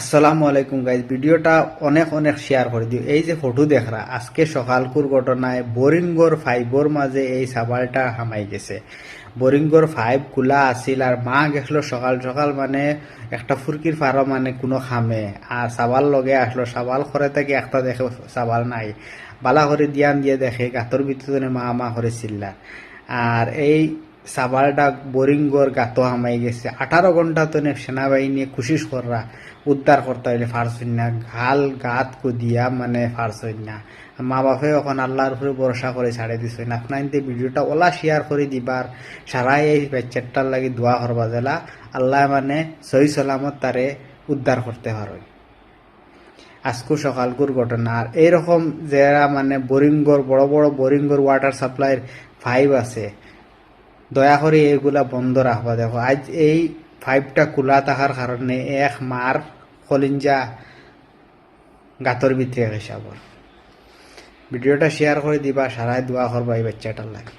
আসসালামু আলাইকুম গাইজ, ভিডিওটা অনেক অনেক শেয়ার করে দিও। এই যে ফটো দেখরা আজকে সকালকুর ঘটনায় বোরিংগর ফাইবর মাঝে এই সাবালটা হামাই গেছে। বোরিংগর ফাইভ খোলা আছিল আর মা গেছিল সকাল সকাল, মানে একটা ফুরকির ফারো মানে কোনো খামে আর সাবাল লগে আসলো। সাবাল করে থেকে একটা দেখে সাবাল নাই, বালা করে দিয়ান দিয়ে দেখে গাতর ভিতরে মা মা করে চিল্লা। আর এই সাবালটা বোরিংগর গাতো হামাই গেছে। 18 ঘন্টা তো সেনাবাহিনী কোশিশ কররা উদ্ধার করতে হইলে ফারছই না, ঘাল গাত কুদিয়া মানে ফারছই না। মা বাপে এখন আল্লাহর উপরে ভরসা করে ছাড়ে দিছে না। আপনার ভিডিওটা ওলা শেয়ার করে দিবার, সারাই এই বাচ্চাটার লাগি দোয়া করবা জেলা আল্লাহ মানে সহি সালামত তারে উদ্ধার করতে পারে। আজকু সকালকুর ঘটনা। আর এইরকম যারা মানে বোরিংগর বড় বড় বোরিংগর ওয়াটার সাপ্লাইয়ের পাইপ আছে, দয়া করে এগুলা বন্ধ রাখবা। দেখো আজ এই পাইপটা খোলা থাকার কারণে এক মার কলিঞ্জা গাতর ভিতরে হিসাব। ভিডিওটা শেয়ার করে দিবা, সারাই দোয়া করবা এই বাচ্চাটার লাগে।